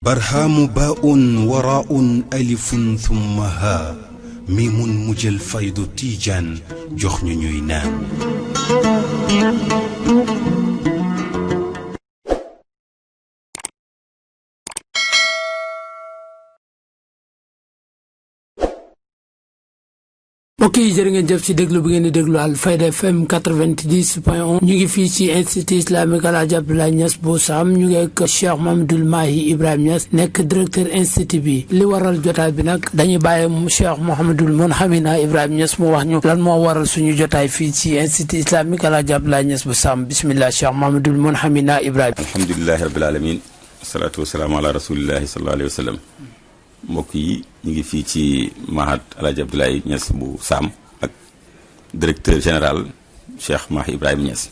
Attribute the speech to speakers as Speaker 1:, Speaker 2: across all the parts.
Speaker 1: برهام باء وراء ألف ثم ها ميم مجل فيض تيجان جخن نينان
Speaker 2: mbokk yi jërë ngeen jëf ci déglu bi ngeen di déglu Alfayda FM 90.1 ñu ngi fii ci institut islamique El Hadj Abdoulaye Niass bu Sam ñu ngi ak Cheikh Mouhamadoul Mahi Ibrahima Niass nekk directeur institut bi li waral jotaay bi nag dañuy bàyyi Cheikh Mouhamadoul Mounhamina Ibrahima Niass mu wax ñu lan moo waral suñu jotaay fii ci institut islamique El Hadj Abdoulaye Niass bu Sam bismillah Cheikh Mouhamadoul Mounhamina Ibrahima.
Speaker 3: alhamdulilahi rabbil alamin wasalaatu wasalaamu ala rasulillahi sallallahu alayhi wa sallam. mbokk yi ñu ngi fii ci Mahad El Hadj Abdoulaye Niass bu Sam ak directeur général Cheikh Mahi Ibrahima Niass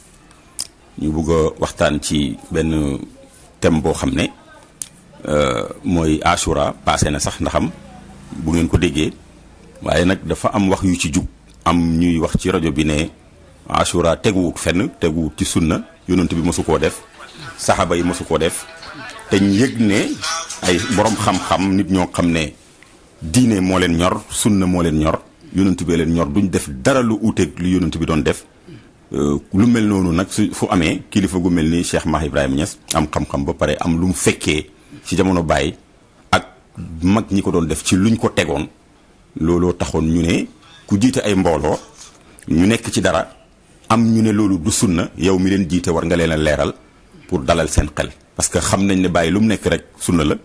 Speaker 3: ñu bëgg a waxtaan ci benn thème boo xam ne mooy Ashura passé na sax ndaxam bu ngeen ko déggee waaye nag dafa am wax yu ci jug am ñuy wax ci rajo bi ne Ashura teguwut fenn teguwut ci sunna yonent bi mosu koo def saxaaba yi mosu koo def te ñu yëg ne ay borom xam-xam nit ñoo xam ne diine moo leen ñor sunna moo leen ñor yonent bi leen ñor duñ def dara lu uuteeg lu yonent bi doon def lu mel noonu nag fu amee kilifa gu mel ni Cheikh Mahi Ibrahima Niass am xam-xam ba pare am lu mu fekkee ci jamono Baye ak mag ñi ko doon def ci luñ ko tegoon looloo taxoon ñu ne ku jiite ay mbooloo ñu nekk ci dara am ñu ne loolu du sunna yow mi leen jiite war nga leen a leeral pour dalal seen xel. parce que xam nañ ne Baye lu mu nekk rek sunna la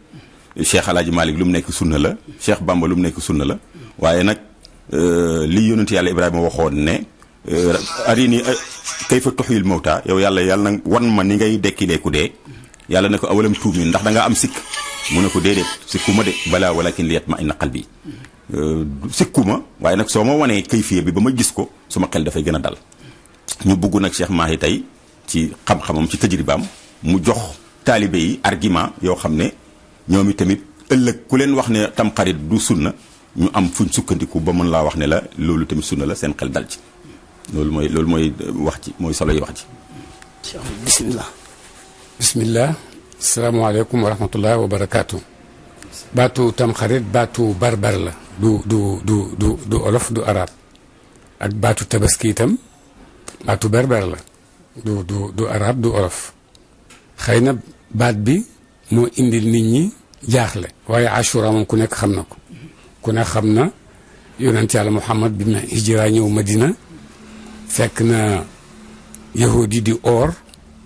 Speaker 3: Cheikh El Hadj Malick lu mu nekk sunna la Cheikh Bamba lu mu nekk sunna la waaye nag li yonent yàlla Ibrahima waxoon ne arini kayfa tuhyil mawta yow yàlla na wan ma ni ngay dekkilee ku dee yàlla ne ko awalam tuumin ndax da nga am sikk mu ne ko déedéet sikkuma de balaa walakin liyatma'inna qalbi sikkuma waaye nag soo ma wanee kayfiya bi ba ma gis ko suma xel dafay gën a dal ñu bugg nag Cheikh Mahi tey ci xam-xamam ci tajribaam mu jox taalibe yi argument yoo xam ne ñoom tamit ëllëg ku leen wax ne tamxarit du sunna ñu am fuñ sukkandiku ba mën laa wax ne la loolu tamit sunna la seen xel dal ci loolu mooy wax ci mooy solo yi wax ci
Speaker 4: bismillah asalaamaaleykum wa rahmatullah wa barakaatu baatu tamxarit baatu barbar la du olof du arab ak baatu tabaski itam baatu berber la du arab du olof xëy na baat bi moo indil nit ñi jaaxle waaye Ashura moom ku nekk xam na ko ku nekk xam na yonent yàlla Muhammad bi na hijra ñëw Madina fekk na yahudi di oor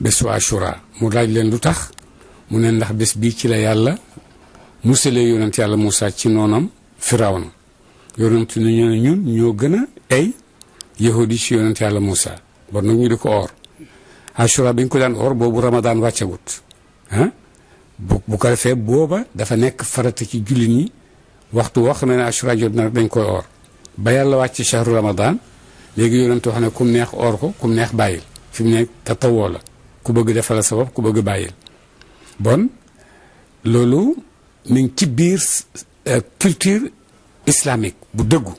Speaker 4: bésu Ashura mu laaj leen lu tax mu ne ndax bés bii ci la yàlla musalee yonent yàlla Moussa ci noonam Firawna yonent ñu ñun ñoo gën a ay yahudi ci yonent yàlla Moussa bon nag ñu di ko oor Ashura bi ñu ko daan or boobu Ramadan wàccagut bu ko defee booba dafa nekk farata ci jullit ñi waxtu woo xam ne Ashura jot na dañ koy or ba yàlla wàcc shahru Ramadan léegi yonent wax ne kum neex or ko kum neex bàyyil fi mu ne tatawoo la ku bëgg defal sa bopp ku bëgg bàyyil bon loolu mi ngi ci biir culture islamique bu dëggu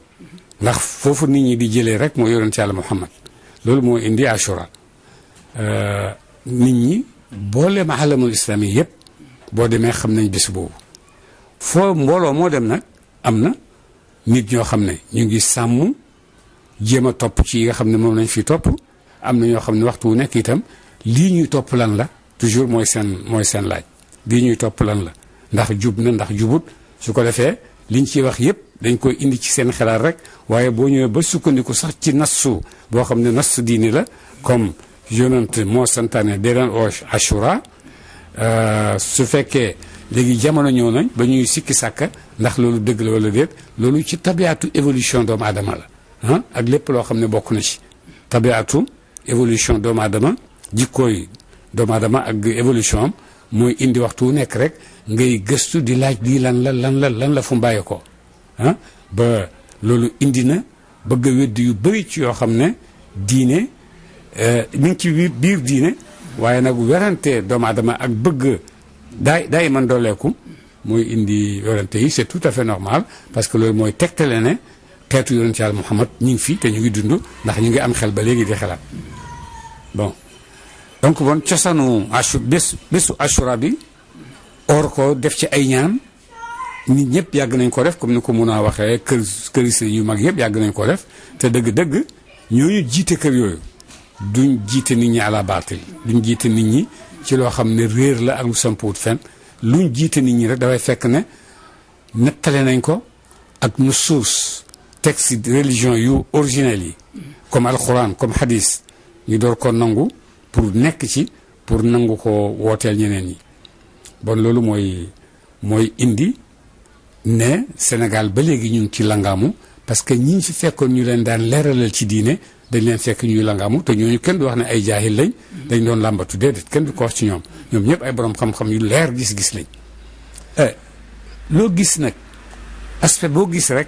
Speaker 4: ndax foofu nit ñi di jëlee rek moo yonent yàlla Muhammad loolu moo indi Ashura nit ñi boole ma alamul islami yëpp boo demee xam nañ bés boobu foo mbooloo moo dem nag am na nit ñoo xam ne ñu ngi sàmm jéem a topp ci yi nga xam ne moom lañ fi topp am na ñoo xam ne waxtu wu nekk itam lii ñuy topp lan la toujours mooy seen laaj lii ñuy topp lan la ndax jub na ndax jubut su ko defee liñ ciy wax yëpp dañ koy indi ci seen xelaat rek waaye boo ñëwee ba sukkandiku sax ci nassu boo xam ne nassu diini la comme yonent moo santaane dee leen oo Ashura su fekkee léegi jamono ñëw nañ ba ñuy sikki sàkka ndax loolu dëgg la wala déet loolu ci tabiatu évolution doomu aadama la ak lépp loo xam ne bokk na ci tabiatu évolution doomu aadama jikkooy doomu aadama ak évolution am mooy indi waxtu wu nekk rek ngay gëstu di laaj lii lan la fu mbàyyee ko ba loolu indi na bëgg a weddi yu bëri ci yoo xam ne diine mi ngi ci biir diine waaye nag werante doomu aadama ak bëgg daay man dooleeku mooy indi werante yi c'est tout à fait normal parce que loolu mooy tegtale ne xeetu yonent yàlla Muhammad ñu ngi fi te ñu ngi dund ndax ñu ngi am xel ba léegi di xelaat bon donc bon cosaanu bésu Ashura bi or ko def ci ay ñaan nit ñëpp yàgg nañ ko def comme ni ko mun a waxee këri sëriñ yu mag yëpp yàgg nañ ko def te dëgg-dëgg ñooñu jiite kër yooyu duñ jiite nit ñi à la baatil duñ jiite nit ñi ci loo xam ne réer la ak lu sampuwut fen luñ jiite nit ñi rek dafay fekk ne nettale nañ ko ak nusuus texte religion yu originel yi comme alxuraan comme hadis ñu door ko nangu pour nekk ci pour nangu ko wooteel ñeneen ñi bon loolu mooy indi ne Sénégal ba léegi ñu ngi ci langaamu parce que ñi fi fekkoon ñu leen daan leeralal ci diine dañ leen fekk ñuy langaamu te ñooñu kenn du wax ne ay jaahil lañ dañ doon làmbatu déedéet kenn du ko wax ci ñoom ñëpp ay borom xam-xam yu leer gis-gis lañ loo gis nag aspect boo gis rek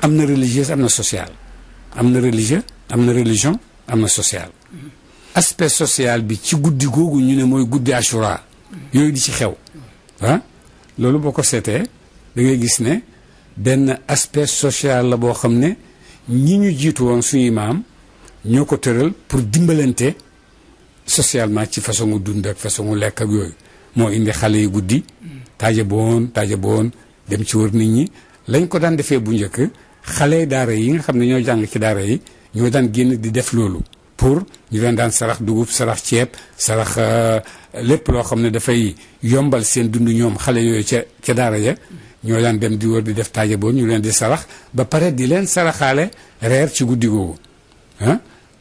Speaker 4: am na religieuse am na social am na religieux am na religion am na social aspect social bi ci guddi googu ñu ne mooy guddi Ashura yooyu di ci xew loolu boo ko seetee da ngay gis ne benn aspect social la boo xam ne ñi ñu jiitu woon suñuy maam ñoo ko tëral pour dimbalante socialement ci façon dund ak façon lekk ak yooyu moo indi xale yi guddi taaja boon dem ci wër nit ñi lañ ko daan defee bu njëkk xale daara yi nga xam ne ñoo jàng ci daara yi ñoo daan génn di def loolu pour ñu leen daan sarax dugub sarax ceeb sarax lépp loo xam ne dafay yombal seen dund ñoom xale yooyu ca daara ja ñoo daan dem di wër di def taaja boon ñu leen di sarax ba pare di leen saraxaale reer ci guddi googu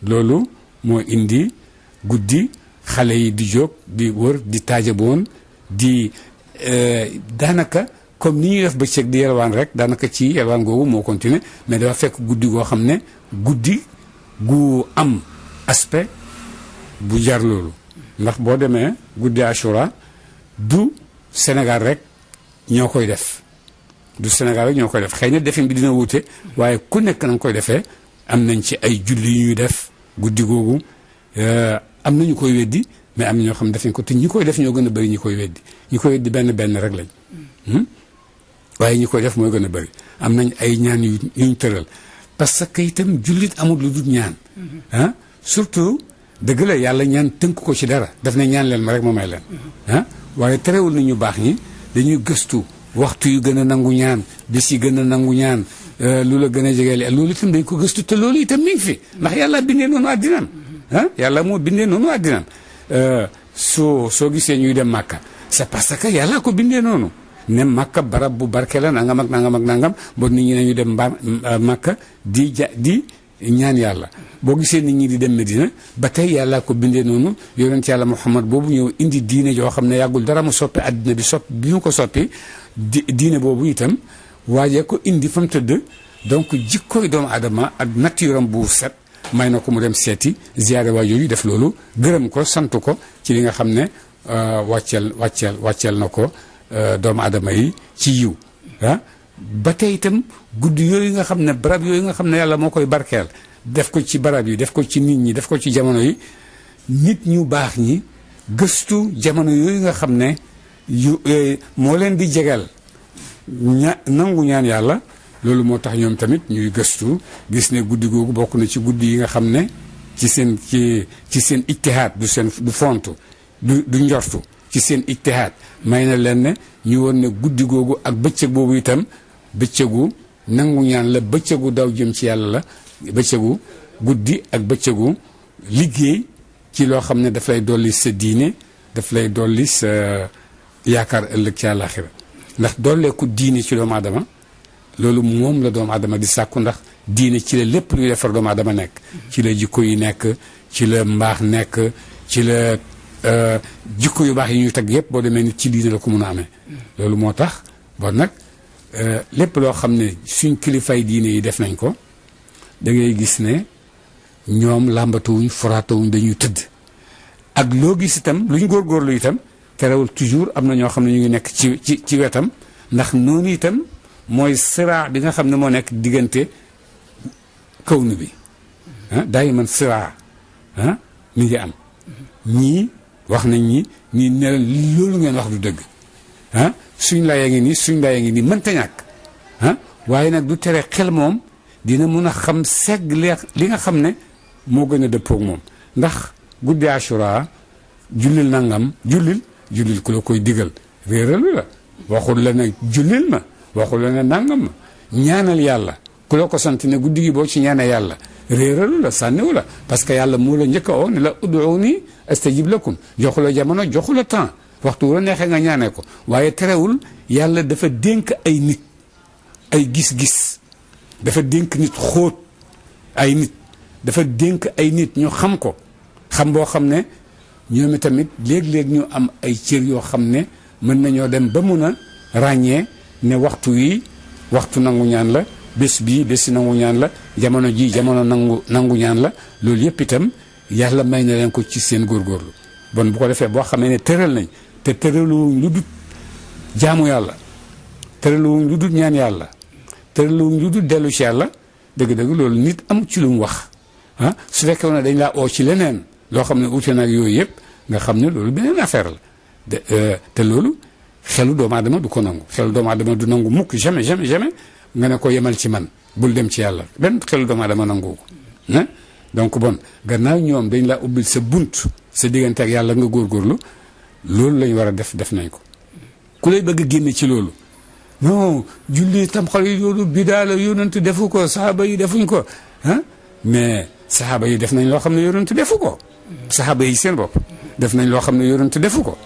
Speaker 4: loolu moo indi guddi xale yi di jóg di wër di taaja boon di daanaka comme ni ñuy def bëccëg di yelwaan rek daanaka ci yelwaan googu moo continuer mais dafa fekk guddi goo xam ne guddi gu am aspect bu jar loolu ndax boo demee guddi Ashura du Sénégal rek ñoo koy def xëy na defin bi dina wuute waaye ku nekk na nga koy defee am nañ ci ay julli yu ñuy def guddi googu am na ñu koy weddi mais am na ñoo xam ne defuñ ko te ñi koy def ñoo gën a bëri ñi koy weddi benn rek lañ waaye ñi koy def mooy gën a bëri am nañ ay ñaan yu ñu tëral parce que itam jullit amul lu dul ñaan surtout dëgg la yàlla ñaan tënk ko ci dara daf ne ñaan leen ma rek ma may leen waaye terewul na ñu baax ñi dañuy gëstu waxtu yu gën a nangu ñaan bis yi gën a nangu ñaan lu la gën a jegeel loolu itam dañ ko gëstu te loolu itam mi ngi fi ndax yàlla bindee noonu àddinam yàlla moo bindee noonu àddinam soo gisee ñuy dem màkka c'est parce que yàlla ko bindee noonu ne màkka barab bu barke la nangam ak nangam bon nit ñi nañu dem màkka di ñaan yàlla boo gisee nit ñi di dem Medina ba tey yàlla ko bindee noonu yonent yàlla Muhammad boobu ñëw indi diine joo xam ne yàggul dara mu soppi àddina bi mu ko soppi diine boobu itam waajee ko indi fa mu tëdd donc jikkooy doomu adama ak naturam bu set may na ko mu dem seeti ziyaare waa yooyu def loolu gërëm ko sant ko ci li nga xam ne wàcceel na ko doomu adama yi ci yiw ba tey itam guddi yooyu nga xam ne barab yooyu nga xam ne yàlla moo koy barkeel def ko ci barab yi def ko ci nit ñi def ko ci jamono yi nit ñu baax ñi gëstu jamono yooyu nga xam ne moo leen di jegal nangu ñaan yàlla loolu moo tax ñoom tamit ñuy gëstu gis ne guddi googu bokk na ci guddi yi nga xam ne ci seen ijtihaad du fontu du njortu ci seen ijtihaad may na leen ne ñu woon ne guddi googu ak bëccëg boobu itam bëccëgu nangu ñaan la bëccëgu daw jëm ci yàlla la bëccëgu guddi ak bëccëgu liggéey ci loo xam ne daf lay dolli sa diine daf lay dolli sa yaakaar ëllëg ci àllaaxira ndax dolleeku diine ci doomu aadama loolu moom la doomu aadama di sàkku ndax diine ci la lépp luy defar doomu aadama nekk ci la jikko yi nekk ci la mbaax nekk ci la jikko yu baax yi ñuy teg yépp boo demee nit ci diine la ko mun a amee loolu moo tax bon nag lépp loo xam ne suñ kilifay diine yi def nañ ko da ngay gis ne ñoom làmbatuwuñ foraatawuñ dañuy tëdd ak loo gis itam luñ góorgóorlu itam terewul toujours am na ñoo xam ne ñu ngi nekk ci wetam ndax noonu itam mooy siraa bi nga xam ne moo nekk diggante kawnu bi daay man siraa mi ngi am ñii wax nañ ñi ne loolu ngeen wax du dëgg suñ layee ngi nii suñ layee ngi nii mënta ñàkk waaye nag du tere xel moom dina mun a xam segg li nga xam ne moo gën a dëppoog moom ndax guddi Ashura jullil nangam jullil ku la koy digal réeralu la waxul la ne jullil ma waxul la ne nangam ma ñaanal yàlla ku la ko sant ne guddi gi boo ci ñaanee yàlla réeralu la sànniwu la parce que yàlla moo la njëkk a oo ne la ud'uuni astajib lakum joxu la jamono joxu la temps waxtu wu la neexee nga ñaanee ko waaye terewul yàlla dafa dénk ay nit ay gis-gis dafa dénk nit xóot ay nit dafa dénk ay nit ñu xam ko xam boo xam ne ñoom tamit léeg-léeg ñu am ay cër yoo xam ne mën nañoo dem ba mun a ràññee ne waxtu wi waxtu nangu ñaan la bés bii bési nangu ñaan la jamono ji jamono nangu ñaan la loolu yëpp itam yàlla may na leen ko ci seen góorgóorlu bon bu ko defee boo xamee ne tëral nañ te tëraluwuñ lu dut jaamu yàlla tëraluwuñ lu dut ñaan yàlla tëraluwuñ lu dut dellu ci yàlla dëgg-dëgg loolu nit am ci lu mu wax ah su fekkee ne dañ laa oo ci leneen loo xam ne ute nag yooyu yëpp nga xam ne loolu beneen affaire la te loolu xelu doomu aadama du ko nangu xelu doomu aadama du nangu mukk jamais jamais jamais nga ne ko yemal ci man bul dem ci yàlla benn xelu doomu aadama nangu ko donc bon gannaaw ñoom dañ laa ubbil sa bunt sa diggante ak yàlla nga góorgóorlu loolu lañ war a def nañ ko ku lay bëgg a génne ci loolu non julli tam xol yi loolu bidaa la yonent defu ko saxaaba yi defuñ ko mais saxaaba yi def nañ loo xam ne yonent defu ko saxaaba yi seen bopp def nañ loo xam ne yonent defu ko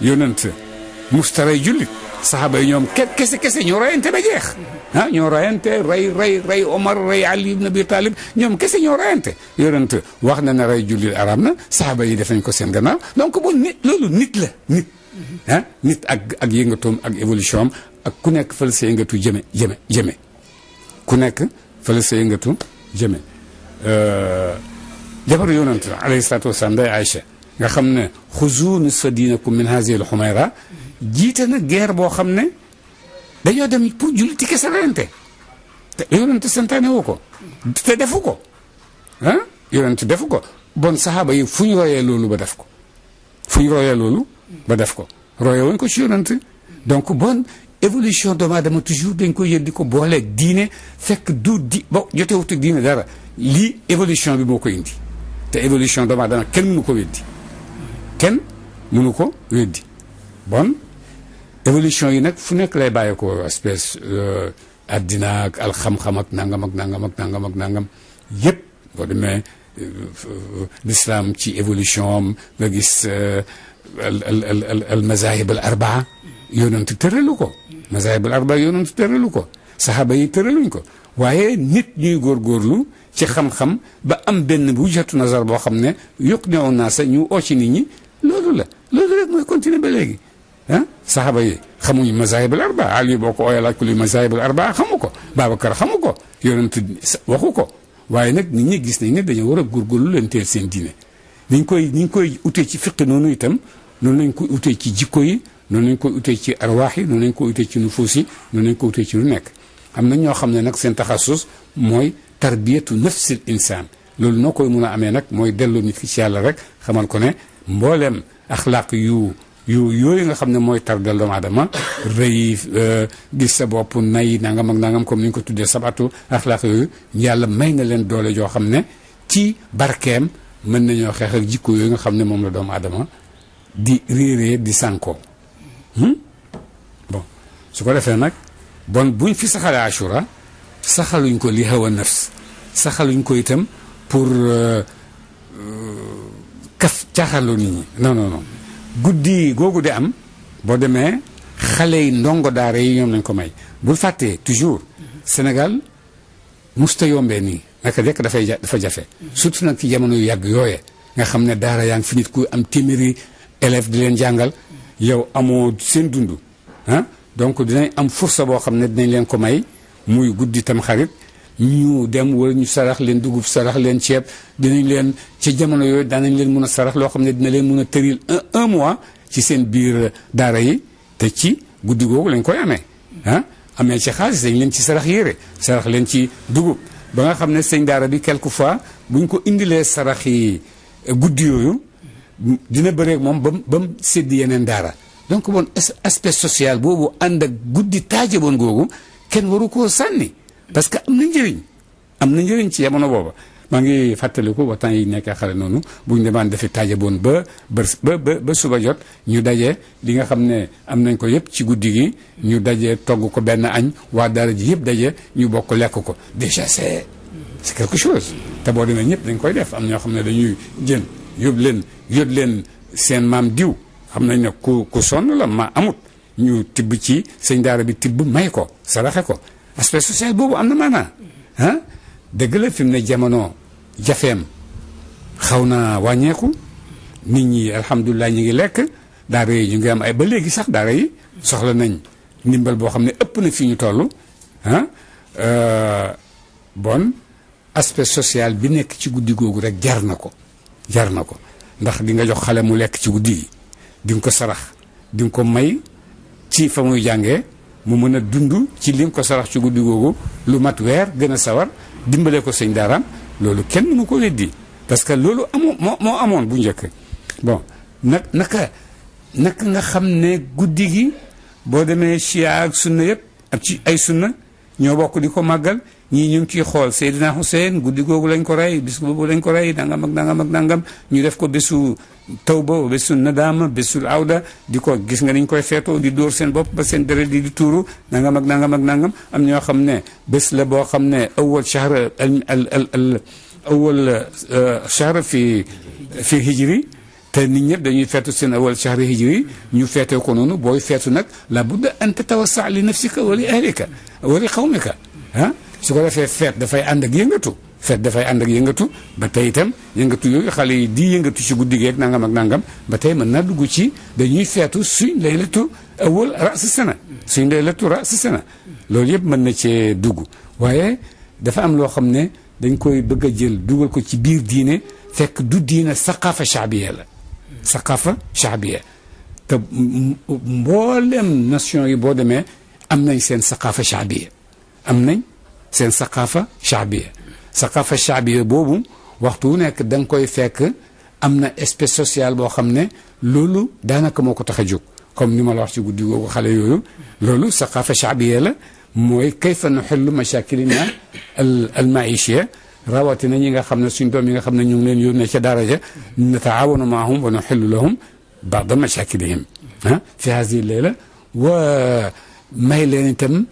Speaker 4: yonent mustaray jullit saxaaba yi ñoom kese ñoo rayante ba jeex ñoo rayante rey Omar rey Ali ibn Abi Talib ñoom kese ñoo rayante yonent wax na ne rey jullit arab na saxaaba yi def nañ ko seen gannaaw donc bu nit loolu nit la nit ak yëngatoom ak évolution am ak ku nekk fële sa yëngatu jëme ku nekk fële sa yëngatu jëme jabar yonent alayhi salaatu wasalaam day Aïcha nga xam ne xuzu nisfa diinakum min hazihi al-humayra jiite na guerre boo xam ne dañoo dem pour julliti kese reyante te yonent santaane woo ko te defu ko yonent defu ko bon saxaaba yi fu ñu royee loolu ba def ko royee wuñ ko ci yonent donc bon évolution doomu aadama toujours dañ koy yëg di ko booleeg diine fekk du bo jotewut ak diine dara lii évolution bi moo ko indi te évolution doomu aadama kenn mënu ko weddi bon évolution yi nag fu nekk lay bàyyi ko espèce addina ak alxam-xam ak nangam yëpp boo demee l'islam ci évolution am nga gis al mazahib al arbaa yonent tëralu ko mazahib al arbaa yonent tëralu ko saxaaba yi tëraluñ ko waaye nit ñuy góorgóorlu ci xam-xam ba am benn bu jatu nazar boo xam ne yokk ne on naa sa ñu oo ci nit ñi loolu rek mooy continuer ba léegi saxaaba yi xamuñu mazahib al arbaa Ali boo ko ooyee laaj ko luy mazahib al arbaa xamu ko Babacar xamu ko yonent waxu ko waaye nag nit ñi gis nañ ne dañoo war a góorgóorlu leen teel seen diine niñ koy utee ci fiq noonu itam noonu lañ koy utee ci jikko yi noonu lañ koy utee ci arwaax yi noonu lañ koy utee ci nufuus yi noonu lañ koy utee ci lu nekk am na ñoo xam ne nag seen taxasus mooy tarbiyatu nafsil insaan loolu noo koy mun a amee nag mooy delloo nit ki ci yàlla rek xamal ko ne mbooleem axlaaq yooyu nga xam ne mooy tardel doomu aadama rëy gis sa bopp nay nangam ak nangam comme ni ñu ko tuddee sabatu axlaaq yooyu yàlla may na leen doole joo xam ne ci barkeem mën nañoo xeex ak jikko yooyu nga xam ne moom la doomu aadama di réeree di sànkoo bon su ko defee nag bon buñ fi saxalee Ashura saxaluñ ko li hawa nafs saxaluñ ko itam pour kaf caaxaloo nit ñi non guddi googu de am boo demee xale yi ndongo daara yi ñoom lañ ko may bul fàttee toujours Sénégal musta yombee nii naka dekk dafa jafe surtout nag ci jamono yu yàgg yooye nga xam ne daara yaa ngi fi nit ku am téeméeri élève di leen jàngal yow amoo seen dund donc dinañ am fursa boo xam ne dinañ leen ko may muy guddi tam xarit ñu dem wala ñu sarax leen dugub sarax leen ceeb dinañ leen ci jamono yooyu daanañ leen mun a sarax loo xam ne dina leen mun a tëril un mois ci seen biir daara yi te ci guddi googu lañ koy amee amee ci xaalis dañ leen ci sarax yére sarax leen ci dugub ba nga xam ne sëñ daara bi quelque fois buñ ko indilee sarax yi guddi yooyu dina bëreeg moom ba mu séddi yeneen daara donc bon aspect social boobu ànd ak guddi taajaboon googu kenn waru koo sànni parce que am na njëriñ ci jamono booba maa ngi fàttaliku ba temps yi nekkee xale noonu bu ñu demaan defi taajaboon ba suba jot ñu daje li nga xam ne am nañ ko yëpp ci guddi gi ñu daje togg ko benn añ waa daara ji yëpp daje ñu bokk lekk ko déjà c'est quelque chose te boo demee ñëpp dañ koy def am ñoo xam ne dañuy jën yóbbu leen seen maam diw xam nañ ne ku sonn la ma amut ñu tibb ci sëñ daara bi tibb may ko saraxe ko aspect social boobu am na maanaa ah dëgg la fi mu ne jamono jafeem xaw na wàññeeku nit ñi alhamdulilah ñu ngi lekk daara yi ñu ngi am ay ba léegi sax daara yi soxla nañ ndimbal boo xam ne ëpp na fi ñu toll bon aspect social bi nekk ci guddi googu rek jar na ko ndax di nga jox xale mu lekk ci guddi gi di nga ko sarax di nga ko may ci fa muy jàngee mu mën a dund ci li nga ko sarax ci guddi googu lu mat weer gën a sawar dimbale ko sëñ daaraam loolu kenn mënu ko weddi parce que loolu moo amoon bu njëkk bon naka nga xam ne guddi gi boo demee chia ak sunna yëpp ak ci ay sunna ñoo bokk di ko màggal ñii ñu ngi ciy xool Seydina Hussein guddi googu lañ ko rey bis boobu lañ ko rey nangam ak nangam ñu def ko bésu tawba bésu nadaama bésul awda di ko gis nga niñ koy feetoo di dóor seen bopp ba seen deret di tuuru nangam ak nangam am ñoo xam ne bés la boo xam ne awal shahr fi hijri te nit ñëpp dañuy feetu seen awal shahr hijri ñu feetee ko noonu booy feetu nag la budda an tatawassa li nafsika wa li ahlika wa li qawmika su ko defee feet dafay ànd ak yëngatu ba tey itam yëngatu yooyu xale yi di yëngatu ci guddi gi ak nangam ba tey mën naa dugg ci dañuy feetu suñ laylatu awal ras sana loolu yëpp mën na cee dugg waaye dafa am loo xam ne dañ koy bëgg a jël dugal ko ci biir diine fekk du diine saqaafa shaabiya la saqaafa shaabiya te mboolem nation yi boo demee am nañ seen saqaafa shaabiya boobu waxtu wu nekk da nga koy fekk am na espèce sociale boo xam ne loolu daanaka moo ko tax a jóg comme ni ma la wax ci guddi googu xale yooyu loolu saqaafa shaabiya la mooy kayfa nuxillu mashakilina al maishiya rawatina ñi nga xam ne suñ doom yi nga xam ne ñu ngi leen yónnee ca daraja nataawanu maahum wa nuxillu lahum ba'da mashakilihim fi hadihi layla wa may leen itam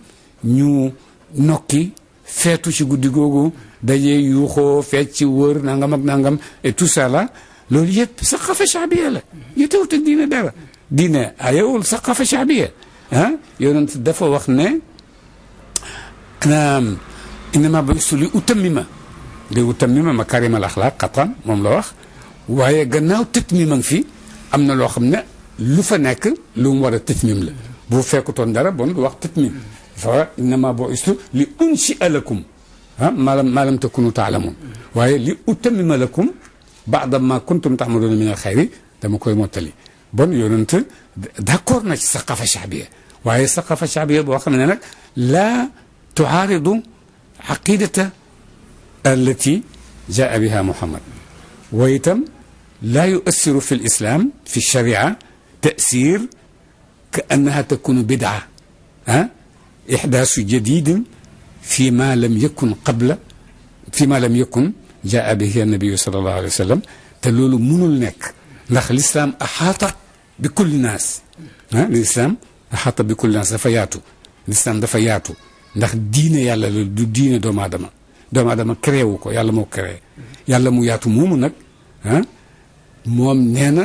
Speaker 4: ñu nokki feetu ci guddi googu dajee yuuxoo feet ci wër nangam et tout ça là loolu yëpp saqafa shaabiya la yotewut ak diine dara diine ayewul saqafa shaabiya yonent dafa wax ne innama bu'istu li utammima makaarima al axlaaq qatan moom la wax waaye gannaaw tatmima ngi fi am na loo xam ne lu fa nekk lu mu war a tatmim la bu fekkutoon dara bon du wax tatmim fa innama bu'istu li unshia lakum ma lam takunu taalamun waaye li utammima lakum ba'da ma kuntum ta'maluna min al xayri dama koy mottali bon yonent d'accord na ci saqafa shaabiya waaye saqafa shaabiya boo xam ne nag laa tuaaridu aqidata allati jaa biha Muhammad wa itam laa yuassiru fi lislam fi sharia tasir ka annaha takunu bidaa ixdaasu jadidin fi ma lam yakun qabla fi ma lam yakun jaa bihi annabiyu sallallahu alayhi wa sallam te loolu mënul nekk ndax l'islam axaata bi kulli naas l'islam axaata bi kulli naas dafa yaatu l'islam dafa yaatu ndax diine yàlla la du diine doomu aadama créé wu ko yàlla moo créé yàlla mu yaatu moomu nag moom nee na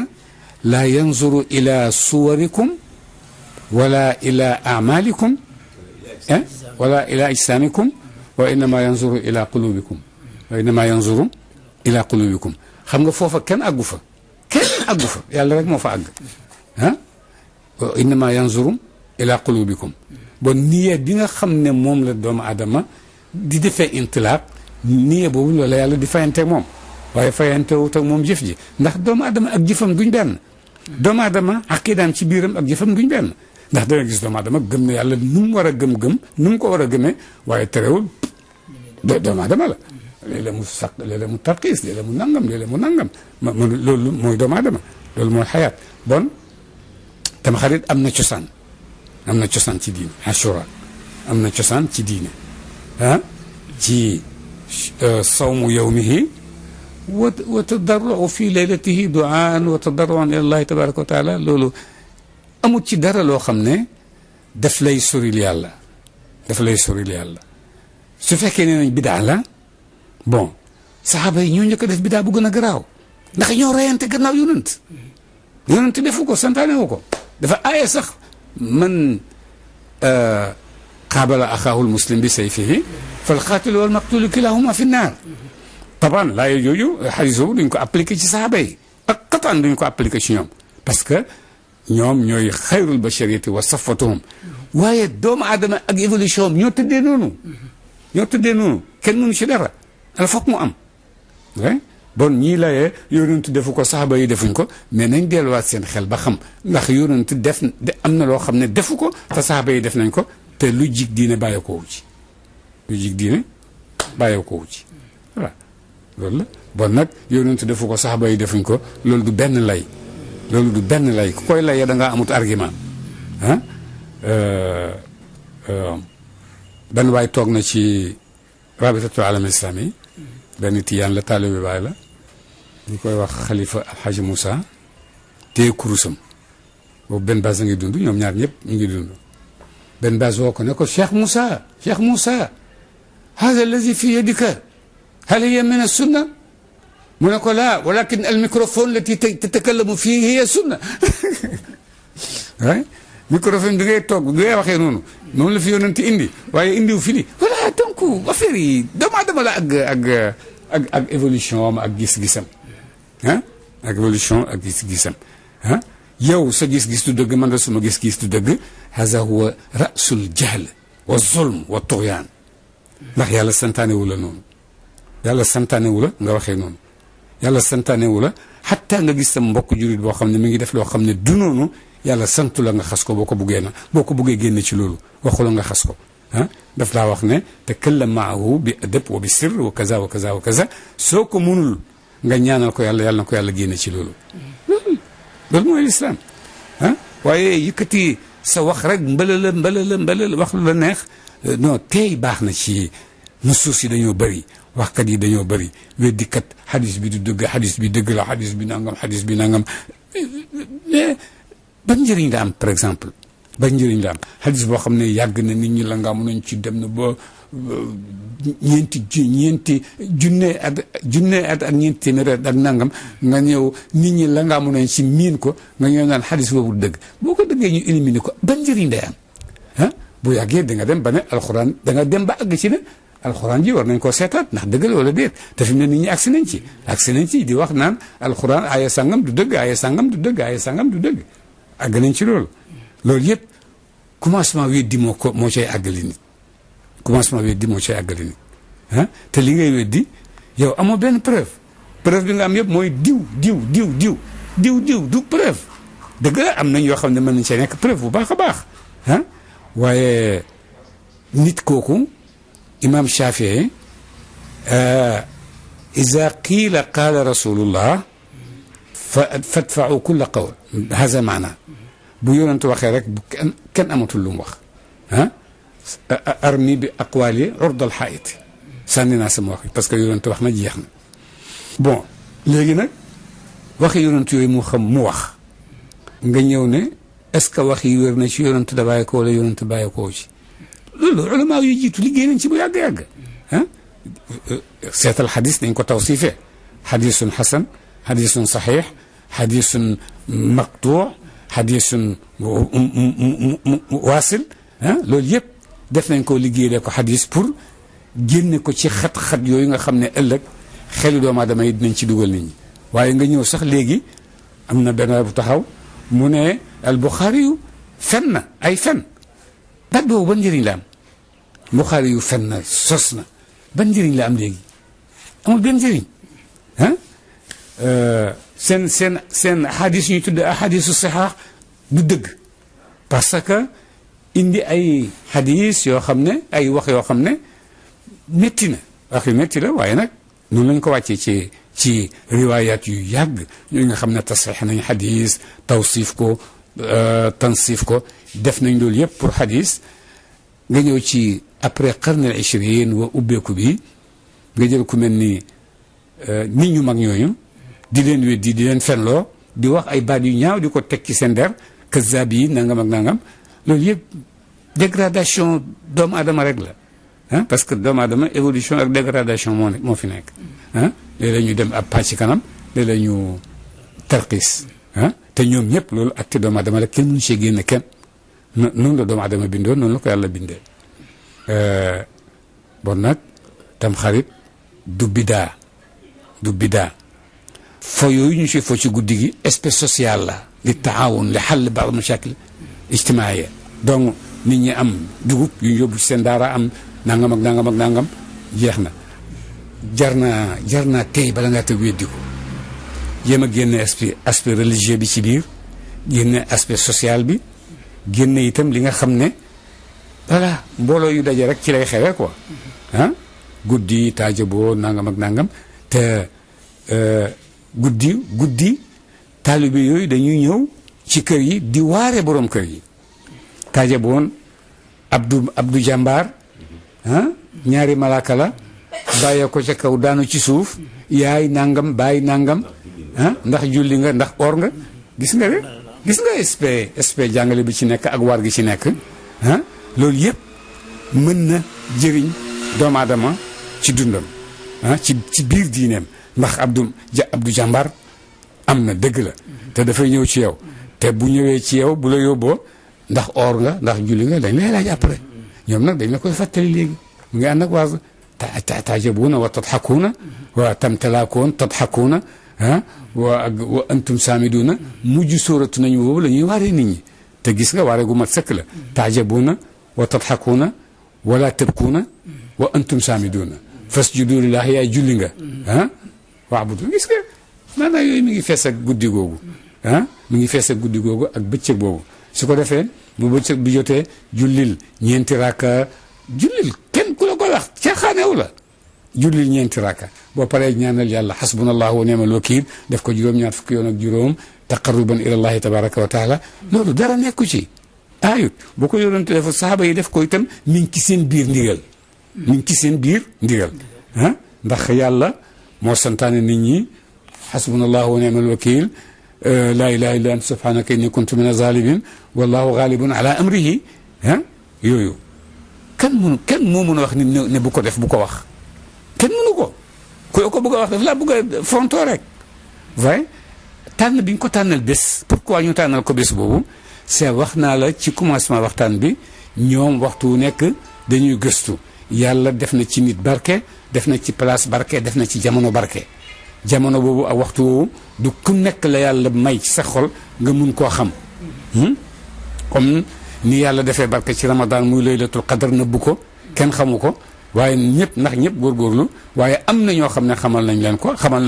Speaker 4: laa yanzuru ila suwarikum wala ila amalikum wala ila ajsamikum wa innama yanzuru ila qulubikum xam nga foofa kenn àggu fa yàlla rek moo fa àgg wa innama yanzuru ila qulubikum bon niye bi nga xam ne moom la doomu aadama di defee intilaaq niye boobu loolu la yàlla di fayante moom waaye fayante wut ak moom jëf ji ndax doomu aadama ak jëfam duñ benn doomu aadama aqidaam ci biiram ak jëfam duñ benn ndax danga gis doomu aadama gëm na yàlla nu mu war a gëm-gëm nu mu ko war a gëmee waaye terewul doomu aadama la léeg-léeg mu saq léeg-léeg mu tarxiis léeg-léeg mu nangam loolu mooy doomu aadama loolu mooy xayaat bon Tamxarit am na cosaan ci diine Ashura am na cosaan ci diine ci sawmu yawmihi wa tadarru fi laylatihi duaan wa tadarruan ila allahi tabaraka wa taala loolu amul ci dara loo xam ne daf lay soril yàlla daf lay soril yàlla su fekkee ne nañ bidaa la bon saxaaba yi ñoo njëkk a def bidaa bu gën a garaaw ndax ñoo reyante gannaaw yonent defu ko santaane wu ko dafa aaye sax man qaabala axaahul muslim bi sayfihi fal qaatilu wal maqtulu kilahuma fi naar taban laay jooju xadis boobu duñ ko appliqué ci saxaaba yi ak qataan duñ ko appliqué ci ñoom parce que ñoom ñooy xayrul bashariyati wa safatuhum waaye doomu aadama ak évolution ñoo tëddee noonu kenn mënu ci dara al foog mu am bon ñii layee yonent defu ko saxaaba yi defuñ ko mais nañ delluwaat seen xel ba xam ndax yonent am na loo xam ne defu ko te saxaaba yi def nañ ko te lu jig diine bàyyi ko wu ci voilà loolu la bon nag yonent defu ko saxaaba yi defuñ ko loolu du benn lay ku koy layee da ngaa amut argument benn waay toog na ci rabitatul alam islami benn tiyaan la taalibe baay la ñu koy wax xalifa alxaaji Moussa téye kurusam boobu benn base a ngi dund ñoom ñaar ñëpp ñu ngi dund benn base woo ko ne ko Cheikh Moussa hada allazi fi yadika hal hiya min as-sunna mu ne ko laa walakin al microphone lati tatakallamu fii hiya sunna microphone bi ngay toog bi ngay waxee noonu moom la fi yonent indi waaye indiw fi li voilà donc affaire yi doomu aadama la ak évolution am ak gis-gisam ak évolution ak gis-gisam yow sa gis-gis du dëgg man da suma gis-gis du dëgg haza huwa rasul jahl wa zulm wa tughyan ndax yàlla santaane wu la noonu yàlla santaane wu la nga waxee noonu yàlla santaane wu la xatta nga gis sa mbokk jurit boo xam ne mi ngi def loo xam ne du noonu yàlla santu la nga xas ko boo ko buggee génne ci loolu waxu la nga xas ko daf laa wax ne takallam maahu bi adab wa bi sirr wa kaza wa kaza wa kaza soo ko mënul nga ñaanal ko yàlla na ko yàlla génne ci loolu loolu mooy lislaam waaye yëkkati sa wax rek mbalala wax lu la neex non tey baax na ci nusuus yi dañoo bëri waxkat yi dañoo bëri weddikat xadis bi du dëgg xadis bi dëgg la xadis bi nangam ban njëriñ la am par exemple ban njëriñ la am xadis boo xam ne yàgg na nit ñi la nga nañ ci dem na ba ñeenti junne at ak ñeenti téeméer at ak nangam nga ñëw nit ñi la nga nañ ci miin ko nga ñëw naan xadis boobu dëgg boo ko dëggee ñu éliminer ko ban njëriñ day am bu yàggee da nga dem ba ne alxuraan da nga dem ba àgg ci ne alxuraan ji war nañ koo seetaat ndax dëgg la wala déet te fi mu ne nit ñi agsi nañ ci di wax naan alxuraan aaya sangam du dëgg aaya sangam du dëgg àgg nañ ci loolu yëpp commencement weddi moo cay àggali nit te li ngay weddi yow amoo benn preuve bi nga am yëpp mooy diw du preuve dëgg la am nañ yoo xam ne mën nañ cee nekk preuve bu baax a baax waaye nit kooku imam Shafii iza qiila qaala rasulullah fadfa'u kulla qawl haza maana bu yonent waxee rek bu kenn amatul lu mu wax armi bi aqwaali urdal xaayit sànni naa sama wax parce que yonent wax na jeex na bon léegi nag waxi yonent yooyu mu xam mu wax nga ñëw ne est-ce que wax yi wér na ci yonent da bàyyi ko wala yonent bàyyi koo ci loolu ulama yu jiitu liggéey nañ ci bu yàgg-yàgg seetal xadis dañ ko tawsiifee xadisun xasan xadisun saxiix xadisun maqtuu xadisun waasil loolu yëpp def nañ ko liggéeyee ko xadis pour génne ko ci xat-xat yooyu nga xam ne ëllëg xelu doomu aadama yi dinañ ci dugal nit ñi waaye nga ñëw sax léegi am na benn bu taxaw mu ne al Buxaari yu fen na ay fen baat boobu ban njëriñ la am Buxaari yu fen na sos na ban njëriñ la am léegi amul benn njëriñ seen xadis ñuy tudd xadisu sixaax du dëgg parce que indi ay xadis yoo xam ne ay wax yoo xam ne métti na wax yu métti la waaye nag noonu lañ ko wàccee ci riwaayaat yu yàgg ñooy nga xam ne tasxiix nañ xadis tawsiif ko tansiif ko def nañ loolu yëpp pour xadis nga ñëw ci après qarne al ishrin wa ubbeeku bi nga jël ku mel ni nit ñu mag ñooñu di leen weddi di leen fenloo di wax ay baat yu ñaaw di ko teg ci seen der kazaab yi nangam ak nangam loolu yëpp dégradation doomu aadama rek la ah parce que doomu aadama évolution ak dégradation moo fi nekk ah léeg-léeg ñu dem ab pas ci kanam léeg-léeg ñu tarxiis ah te ñoom ñëpp loolu acte doomu aadama la kenn mënu see génn kenn noonu la doomu aadama bindoo noonu la ko yàlla bindee bon nag tam xarit du bidaa fo yooyu ñu si fo ci guddi gi espèce sociale la li taawun li xàll ba'd mashakil ijtimaaya donc nit ñi am dugub yu ñu yóbbu ci seen daara am nangam ak nangam ak nangam jeex na jar naa tey bala ngaa tëg weddi ko jéem a génne aspect religieux bi ci biir génne aspect social bi génne itam li nga xam ne voilà mbooloo yu daje rek ci lay xewee quoi ah guddi taajaboo nangam ak nangam te guddi taalibe yooyu dañuy ñëw ci kër yi di waare borom kër yi taajaboon abdu jàmbaar ah ñaari malaaka la bàyyee ko ca kaw daanu ci suuf yaay nangam bàyyi nangam ah ndax julli nga ndax or nga gis nga aspect jàngale bi ci nekk ak war gi ci nekk ah loolu yëpp mën na jëriñ doomu aadama ci dundam ah ci biir diineem ndax abdu jàmbaar am na dëgg la te dafay ñëw ci yow te bu ñëwee ci yow bu la yóbboo ndax or nga ndax julli nga dañ lay laaj après ñoom nag dañ la koy fàttali léegi mu ngi ànd ak waa taajabuuna wa tadxakuuna wa tamtalaakoon tadxakuuna ah wa antum saamiduuna mujj sóoratu nañu boobu la ñuy waaree nit ñi te gis nga waare gu mat sëkk la taajabuuna wa tadxakuuna wala tabkuuna wa antum saamiduuna fasjudu lillaahi yaay julli nga ah waabudu gis nga maanaam yooyu mi ngi fees ak guddi googu ah mi ngi fees ak guddi googu ak bëccëg boobu su ko defee bu bëccëg bi jotee jullil ñeenti raaka jullil kenn ku la ko wax caaxaanewu la jullil ñeenti raaka boo paree ñaanal yàlla xasbunallahu wa ni'mal wakiil def ko juróom-ñaar fukki yoon ak juróom taqarruban ilallahi tabaraka wa taala loolu dara nekku ci ayut boo ko yoroon def saxaaba yi def ko itam mi ngi ci seen biir ndigal ah ndax yàlla moo santaane nit ñi xasbunallahu wa ni'mal wakiil laa ilaha illa anta subhanaka inni kuntu min azalimin wallahu ghalibun ala amrihi ah yooyu kenn moo mën a wax ne bu ko def bu ko wax kenn mënu ko ko bëgg a wax daf laa bëgg a fontoo rek waaye tànn bi ñu ko tànnal bés pourquoi ñu tànnal ko bés boobu c'est wax naa la ci commencement waxtaan bi ñoom waxtu wu nekk dañuy gëstu yàlla def na ci nit barke def na ci place barke def na ci jamono barke jamono boobu ak waxtu woowu du ku nekk la yàlla may ci sa xol nga mun koo xam comme ni yàlla defee barke ci ramadan muy laylatul qadar nëbbu ko kenn xamu ko waaye ñëpp góorgóorlu waaye am na ñoo xam ne xamal na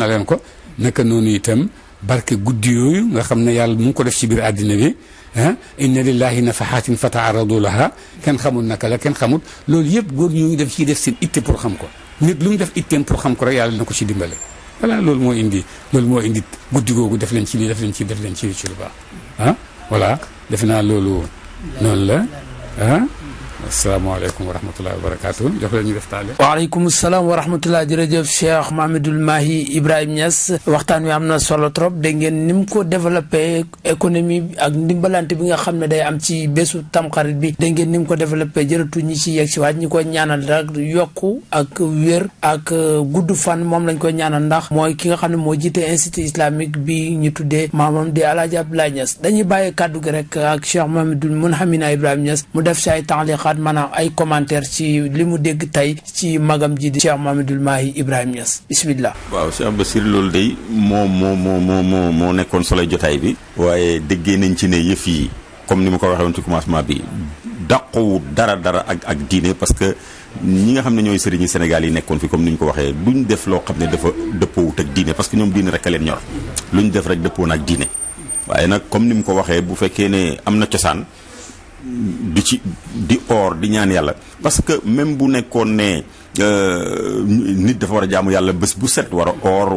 Speaker 4: leen ko naka noonu itam barke guddi yooyu nga xam ne yàlla mu ngi ko def ci biir àddina bi ah inna lillahi nafahatin fataaradu laha kenn xamul naka la kenn xamul loolu yëpp góor ñoo ngi def ciy def seen itte pour xam ko nit lu mu def itteem pour xam ko rek yàlla na ko ci dimbale voilà loolu moo indi guddi googu def leen ci lii def leen ci lu baax ah voilà defe naa loolu noonu la ah asalaamaaleykum wa rahmatullahi wa barakaatu jox leen ñu def taale.
Speaker 2: waaleykum salaam wa rahmatulah jërëjëf Cheikh Mouhamadoul Mahi Ibrahima Niass waxtaan wi am na solo trop dégg ngeen ni mu ko développé économie ak ndimbalante bi nga xam ne day am ci bésu tamxarit bi dégg ngeen ni mu ko développé jërëtu ñi ci yegg si waat ñi ko ñaanal rek yokku ak wér ak gudd fan moom lañ koy ñaanal ndax mooy ki nga xam ne moo jiite institut islamique bi ñu tuddee maamam di El Hadj Abdoulaye Niass dañuy bàyyi kàddu gi rek ak Cheikh Mouhamadoul Mounhamina Ibrahima Niass mu def si ay taxliqaat maanaam ay commentaire ci li mu dégg tey ci magam ji di Cheikh Mouhamadoul Mahi Ibrahima Niass bismillah.
Speaker 3: waaw Cheikh Bassir loolu day moo nekkoon solo jotaay bi. waaye déggee nañ ci ne yëf yi comme ni ma ko waxee woon ci commencement bi dàqu dara ak diine parce que ñi nga xam ne ñooy sëriñi Sénégal yi nekkoon fi comme ni ñu ko waxee duñ def loo xam ne dafa dëppoowut ak diine parce que ñoom diine rek a leen ñor luñ def rek dëppoo na ak diine waaye nag comme ni mu ko waxee bu fekkee ne am na cosaan. di or di ñaan yàlla parce que même bu nekkoon ne nit dafa war a jaamu yàlla bés bu set war a oor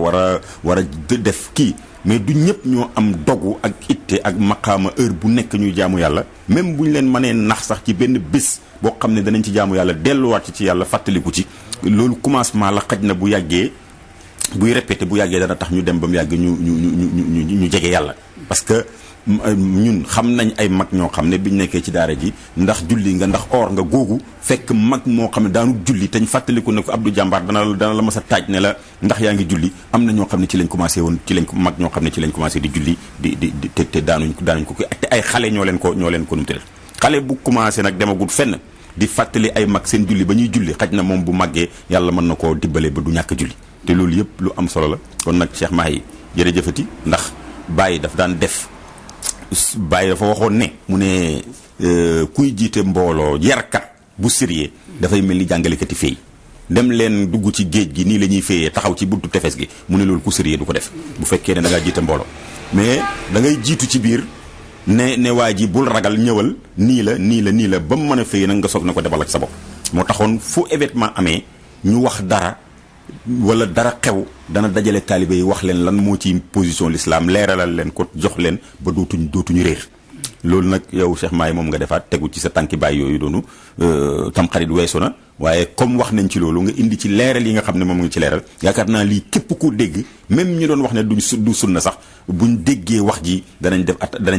Speaker 3: war a def kii mais du ñëpp ñoo am dogu ak itte ak maqaama heure bu nekk ñuy jaamu yàlla même bu ñu leen mënee nax sax ci benn bés boo xam ne danañ ci jaamu yàlla delluwaat ci yàlla fàttaliku ci loolu commencement la xaj na bu yàggee buy répété bu yàggee dana tax ñu dem ba mu yàgg ñu jege yàlla parce que ñun xam nañ ay mag ñoo xam ne biñ nekkee ci daara ji ndax julli nga ndax or nga googu fekk mag moo xam ne daanu julli te ñu fàttaliku ne ko Abdou Jàmbaar dana la mas a taaj ne la ndax yaa ngi julli am na ñoo xam ne ci lañ commencé woon mag ñoo xam ne ci lañ commencé di julli te daanuñ ko te ay xale ñoo leen ko numte def xale bu commencé nag demagul fenn di fàttali ay mag seen julli ba ñuy julli xaj na moom bu màggee yàlla mën na koo dibbale ba du ñàkk julli te loolu yëpp lu am solo la kon nag Cheikh Mahi jërëjëfati ndax Baye daf daan def Baye dafa waxoon ne mu ne kuy jiite mbooloo yarkat bu sérieux dafay mel ni jàngalekati fay dem leen dugg ci géej gi nii la ñuy fayee taxaw ci buntu tefes gi mu ne loolu ku sérieux du ko def bu fekkee ne da ngaa jiite mbooloo mais da ngay jiitu ci biir ne waa ji bul ragal ñëwal nii la ba mu mën a fay nag nga soog na ko demal ak sa bopp moo taxoon fu événement amee ñu wax dara wala dara xew dana dajale taalibe yi wax leen lan moo ci position l'islam leeralal leen ko jox leen ba dootuñu réer loolu nag yow Cheikh Mahi moom nga defaat tegu ci sa tànki baay yooyu doonu Tamxarit weesu na waaye comme wax nañ ci loolu nga indi ci leeral yi nga xam ne moom nga ci leeral yaakaar naa lii képp ku dégg même ñu doon wax ne du sunna sax buñ déggee wax ji danañ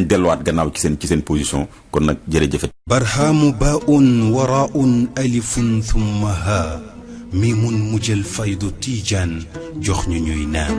Speaker 3: delluwaat gannaaw ci seen position kon nag jërëjëf.
Speaker 1: barhaamu baa'un waraa'un alifun thumma haa miimun mujjal faydu tiijaan jox ñu ñuy naan